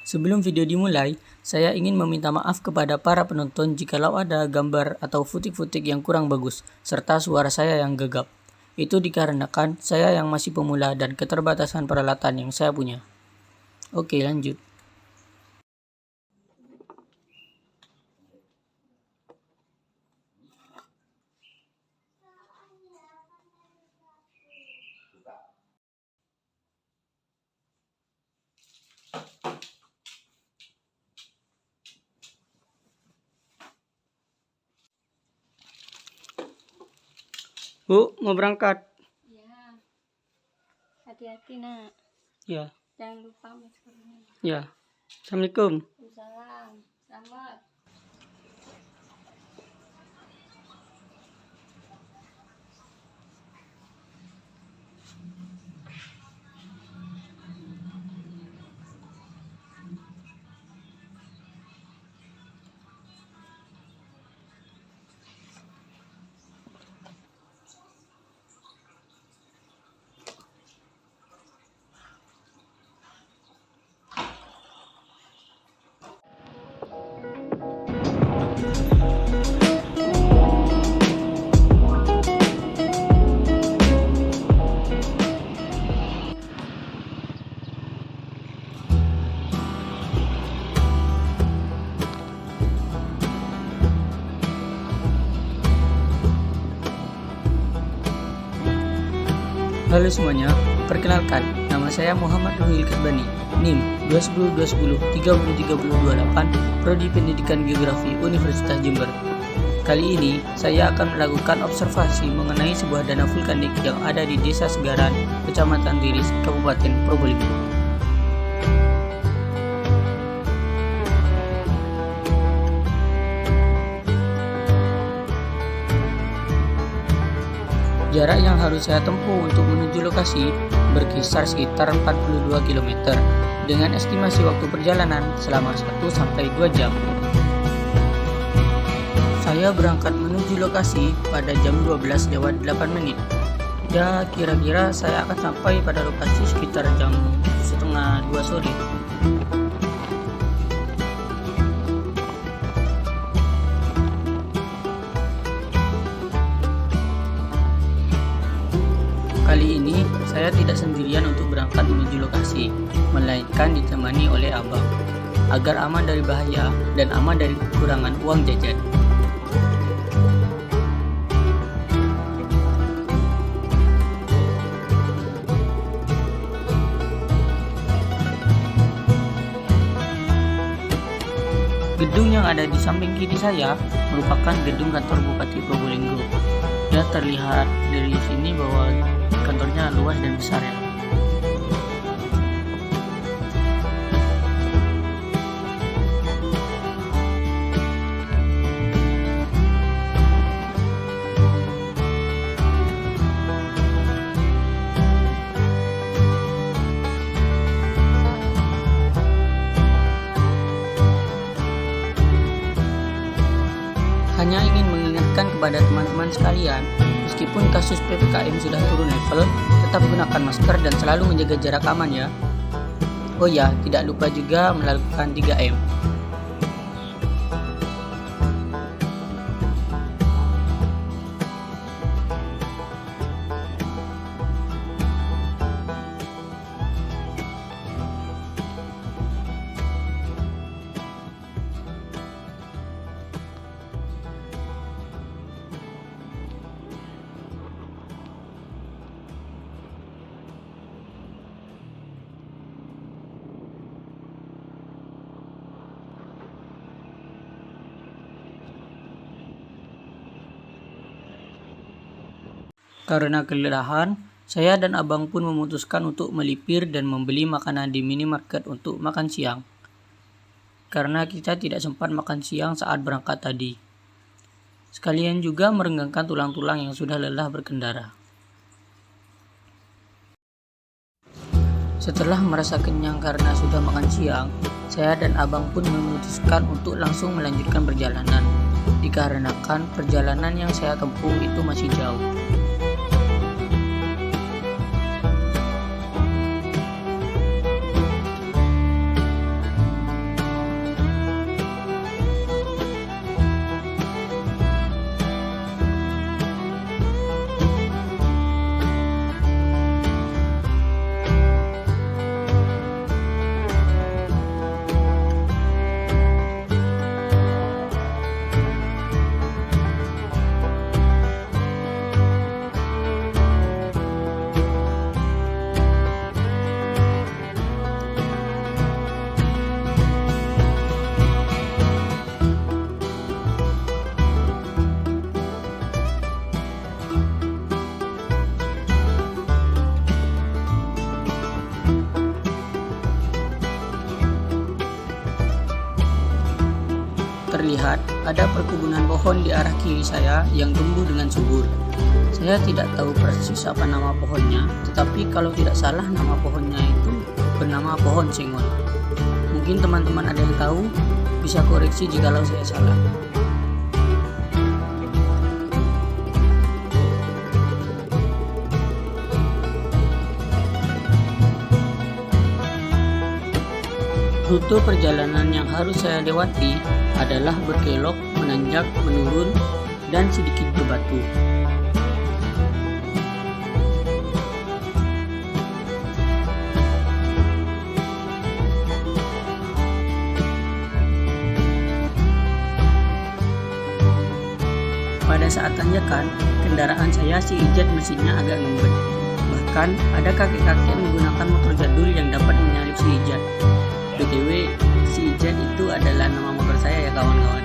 Sebelum video dimulai, saya ingin meminta maaf kepada para penonton jikalau ada gambar atau futik-futik yang kurang bagus, serta suara saya yang gegap. Itu dikarenakan saya yang masih pemula dan keterbatasan peralatan yang saya punya. Oke, lanjut. Bu, mau berangkat? Ya, hati-hati nak. Ya. Jangan lupa maskernya. Ya. Assalamualaikum. Waalaikumsalam. Selamat. Halo semuanya, perkenalkan, nama saya Muhammad Ruhil Kasbani, NIM 21020303028, Prodi Pendidikan Geografi Universitas Jember. Kali ini, saya akan melakukan observasi mengenai sebuah danau vulkanik yang ada di Desa Segaran, Kecamatan Tiris, Kabupaten Probolinggo. Jarak yang harus saya tempuh untuk menuju lokasi berkisar sekitar 42 km dengan estimasi waktu perjalanan selama 1-2 jam. Saya berangkat menuju lokasi pada jam 12:08 menit. Ya, kira-kira saya akan sampai pada lokasi sekitar jam 1:30 sore. Kali ini saya tidak sendirian untuk berangkat menuju lokasi, melainkan ditemani oleh abang, agar aman dari bahaya dan aman dari kekurangan uang jajan. Gedung yang ada di samping kiri saya merupakan gedung kantor Bupati Probolinggo. Ya, terlihat dari sini bahwa kantornya luas dan besar ya. Hanya ingin mengingatkan kepada teman-teman sekalian, meskipun kasus PPKM sudah turun level, tetap gunakan masker dan selalu menjaga jarak aman ya. Oh ya, tidak lupa juga melakukan 3M. Karena kelelahan, saya dan abang pun memutuskan untuk melipir dan membeli makanan di minimarket untuk makan siang. Karena kita tidak sempat makan siang saat berangkat tadi. Sekalian juga merenggangkan tulang-tulang yang sudah lelah berkendara. Setelah merasa kenyang karena sudah makan siang, saya dan abang pun memutuskan untuk langsung melanjutkan perjalanan. Dikarenakan perjalanan yang saya tempuh itu masih jauh. lihat ada perkebunan pohon di arah kiri saya yang tumbuh dengan subur. Saya tidak tahu persis apa nama pohonnya, tetapi kalau tidak salah nama pohonnya itu bernama pohon sengon. Mungkin teman-teman ada yang tahu, bisa koreksi jikalau saya salah. Rute perjalanan yang harus saya lewati adalah berkelok, menanjak, menurun, dan sedikit berbatu. Pada saat tanjakan, kendaraan saya si Ijat mesinnya agak ngebet. Bahkan ada kakek-kakek menggunakan motor jadul yang dapat menyalip si Ijat. BTW, si Ijat itu adalah nama motor saya ya kawan-kawan.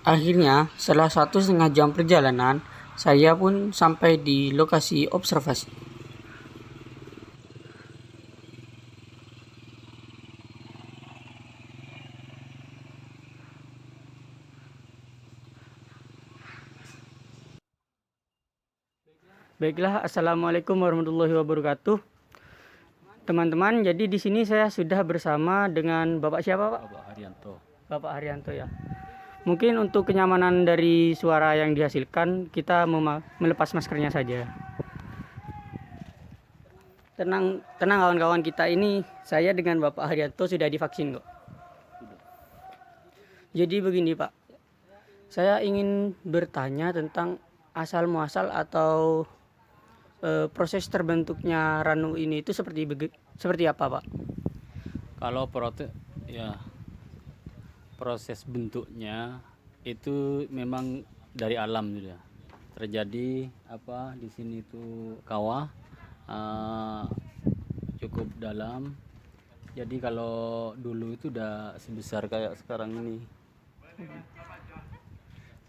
Akhirnya, setelah 1,5 jam perjalanan, saya pun sampai di lokasi observasi. Baiklah, assalamualaikum warahmatullahi wabarakatuh. Teman-teman, jadi di sini saya sudah bersama dengan Bapak siapa, Pak? Bapak Haryanto. Bapak Haryanto ya. Mungkin untuk kenyamanan dari suara yang dihasilkan, kita melepas maskernya saja. Tenang kawan-kawan, kita ini, saya dengan Bapak Haryanto sudah divaksin kok. Jadi begini Pak, saya ingin bertanya tentang asal muasal atau proses terbentuknya Ranu ini itu seperti apa Pak? Kalau proses bentuknya itu memang dari alam gitu ya. Terjadi di sini itu kawah cukup dalam. Jadi kalau dulu itu udah sebesar kayak sekarang ini.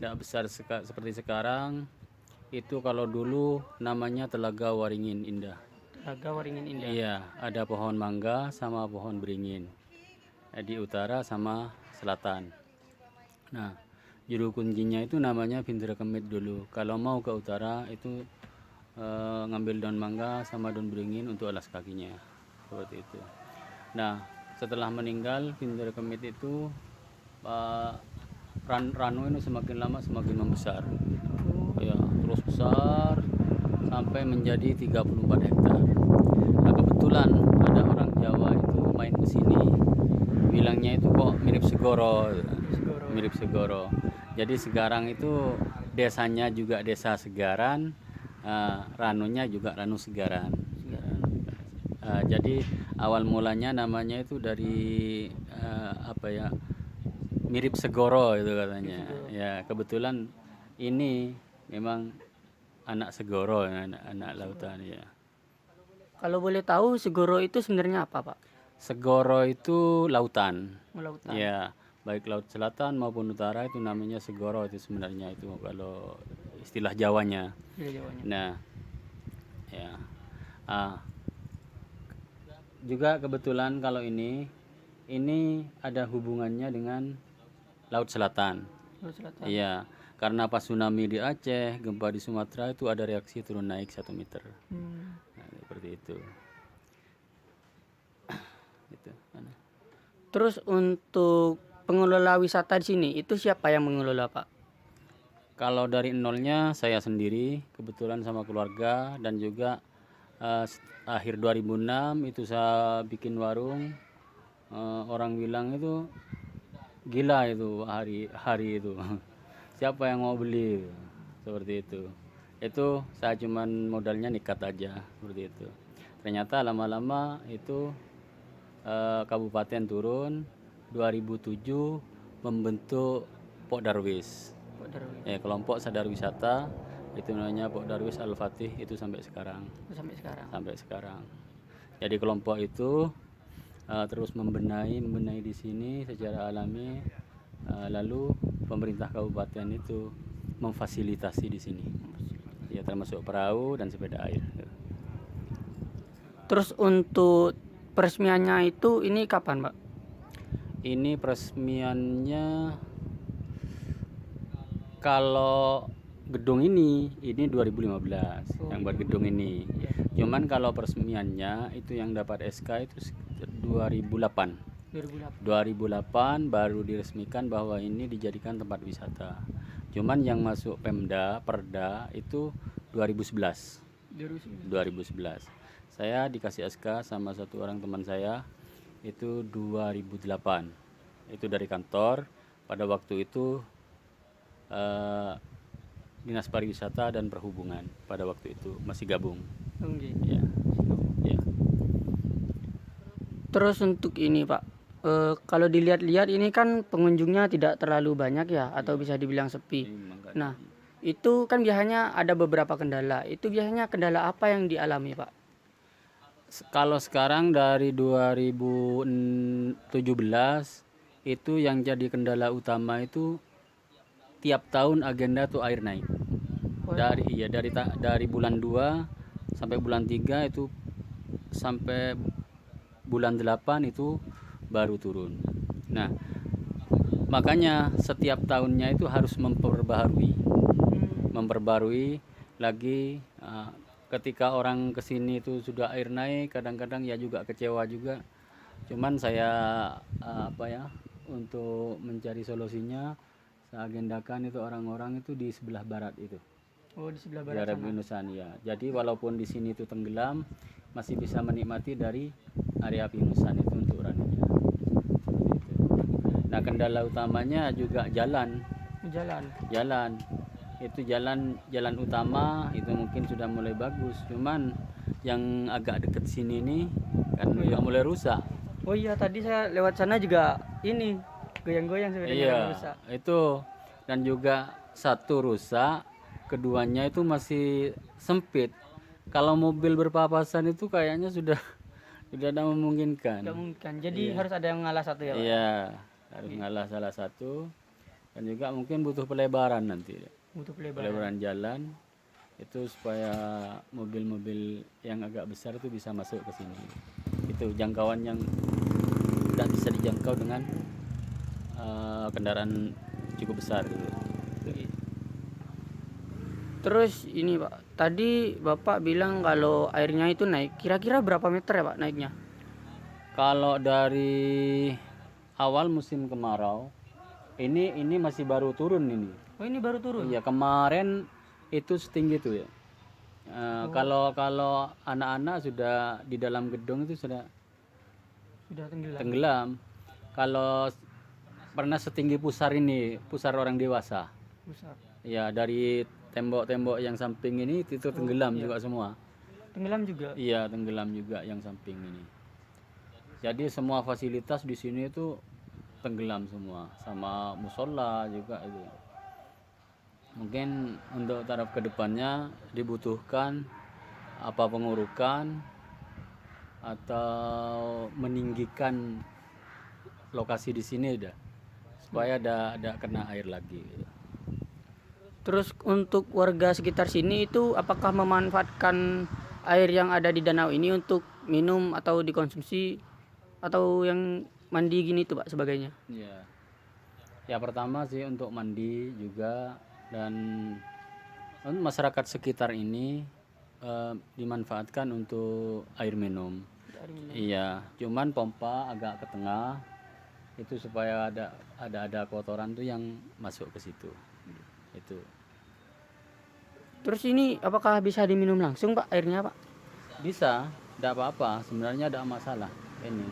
Udah besar seperti sekarang. Itu kalau dulu namanya Telaga Waringin Indah. Telaga Waringin Indah. Iya, ada pohon mangga sama pohon beringin. Di utara sama selatan. Nah, juru kuncinya itu namanya Bintara Kemit dulu. Kalau mau ke utara itu ngambil daun mangga sama daun beringin untuk alas kakinya. Seperti itu. Nah, setelah meninggal Bintara Kemit itu Ranu ini semakin lama semakin membesar. Ya, terus besar sampai menjadi 34 hektar. Nah, kebetulan ada orang Jawa itu main ke sini, bilangnya itu kok mirip Segoro. Mirip Segoro. Jadi sekarang itu desanya juga desa Segaran, Ranunya juga Ranu Segaran. Jadi awal mulanya namanya itu dari mirip Segoro itu katanya. Ya, kebetulan ini memang anak Segoro, anak lautan ya. Kalau boleh tahu Segoro itu sebenarnya apa Pak? Segoro itu lautan. Lautan. Ya, baik laut selatan maupun utara itu namanya Segoro itu sebenarnya itu kalau istilah Jawanya. Nah, ya. Juga kebetulan kalau ini ada hubungannya dengan Laut Selatan. Laut Selatan. Iya, karena pas tsunami di Aceh, gempa di Sumatera itu ada reaksi turun naik 1 meter. Nah, seperti itu. Gitu. Terus untuk pengelola wisata di sini itu siapa yang mengelola Pak? Kalau dari nolnya saya sendiri, kebetulan sama keluarga, dan juga akhir 2006 itu saya bikin warung. Orang bilang itu gila itu hari itu. Siapa yang mau beli? Seperti itu. Itu saya cuman modalnya nikat aja seperti itu. Ternyata lama-lama itu kabupaten turun 2007 membentuk Pok Darwis. Pak Darwis. Kelompok sadar wisata itu namanya Pok Darwis Al Fatih itu sampai sekarang. Sampai sekarang. Sampai sekarang. Jadi kelompok itu terus membenahi di sini secara alami. Lalu pemerintah kabupaten itu memfasilitasi di sini. Ya termasuk perahu dan sepeda air. Terus untuk peresmiannya itu ini kapan, Pak? Ini peresmiannya kalau gedung ini 2015 yang buat gedung ini. Cuman kalau peresmiannya itu yang dapat SK itu 2008. 2008 baru diresmikan bahwa ini dijadikan tempat wisata. Cuman yang masuk Perda itu 2011. 2011. Saya dikasih SK sama satu orang teman saya itu 2008. Itu dari kantor. Pada waktu itu Dinas Pariwisata dan Perhubungan pada waktu itu masih gabung. Ya. Ya. Terus untuk ini, Pak, kalau dilihat-lihat ini kan pengunjungnya tidak terlalu banyak ya, atau bisa dibilang sepi. Nah, itu kan biasanya ada beberapa kendala. Itu biasanya kendala apa yang dialami, Pak? Kalau sekarang dari 2017 itu yang jadi kendala utama itu tiap tahun agenda tuh air naik. Dari bulan 2 sampai bulan 3 itu sampai bulan 8 itu baru turun. Nah, makanya setiap tahunnya itu harus memperbarui lagi. Ketika orang kesini itu sudah air naik, kadang-kadang ya juga kecewa juga. Cuman saya untuk mencari solusinya, saya agendakan itu orang-orang itu di sebelah barat itu. Oh, di sebelah barat sana. Pinusan ya. Jadi walaupun di sini itu tenggelam, masih bisa menikmati dari area Pinusan itu untuk running. Nah, kendala utamanya juga jalan. Itu jalan utama itu mungkin sudah mulai bagus, cuman yang agak deket sini nih kan juga mulai rusak. Oh iya, tadi saya lewat sana juga ini goyang-goyang sepedanya rusak. Itu dan juga satu rusak, keduanya itu masih sempit. Kalau mobil berpapasan itu kayaknya sudah tidak memungkinkan. Tidak mungkin. Jadi harus ada yang ngalah satu ya, Pak? Iya, harus ngalah salah satu. Dan juga mungkin butuh pelebaran nanti. Pelebaran jalan itu supaya mobil-mobil yang agak besar itu bisa masuk ke sini. Itu jangkauan yang tidak bisa dijangkau dengan kendaraan cukup besar gitu. Terus ini, Pak, tadi Bapak bilang kalau airnya itu naik, kira-kira berapa meter ya, Pak, naiknya? Kalau dari awal musim kemarau, ini masih baru turun ini. Oh, ini baru turun? Iya, kemarin itu setinggi itu ya. Kalau anak-anak sudah di dalam gedung itu sudah tenggelam. Kalau pernah setinggi pusar orang dewasa. Ya, dari tembok-tembok yang samping ini itu tenggelam juga semua. Tenggelam juga? Iya, tenggelam juga yang samping ini. Jadi semua fasilitas di sini itu tenggelam semua, sama musola juga itu. Mungkin untuk taraf kedepannya dibutuhkan pengurukan atau meninggikan lokasi di sini supaya ada kena air lagi. Terus untuk warga sekitar sini itu apakah memanfaatkan air yang ada di danau ini untuk minum atau dikonsumsi atau yang mandi gini tuh, Pak, sebagainya? Iya. Ya pertama sih untuk mandi juga, dan masyarakat sekitar ini dimanfaatkan untuk air minum. Iya, cuman pompa agak ke tengah itu supaya ada kotoran tuh yang masuk ke situ. Itu. Terus ini apakah bisa diminum langsung, Pak, airnya, Pak? Bisa, tidak apa-apa. Sebenarnya ada masalah ini.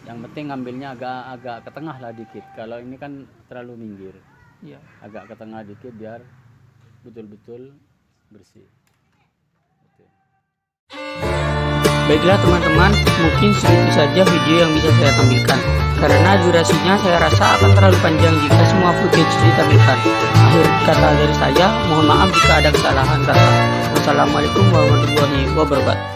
Yang penting ngambilnya agak ke tengah lah dikit. Kalau ini kan terlalu minggir. Iya. Agak ke tengah dikit biar betul-betul bersih. Gitu. Baiklah teman-teman, mungkin segitu saja video yang bisa saya tampilkan. Karena durasinya saya rasa akan terlalu panjang jika semua footage ditampilkan. Akhir kata dari saya, mohon maaf jika ada kesalahan kata. Wassalamualaikum warahmatullahi wabarakatuh.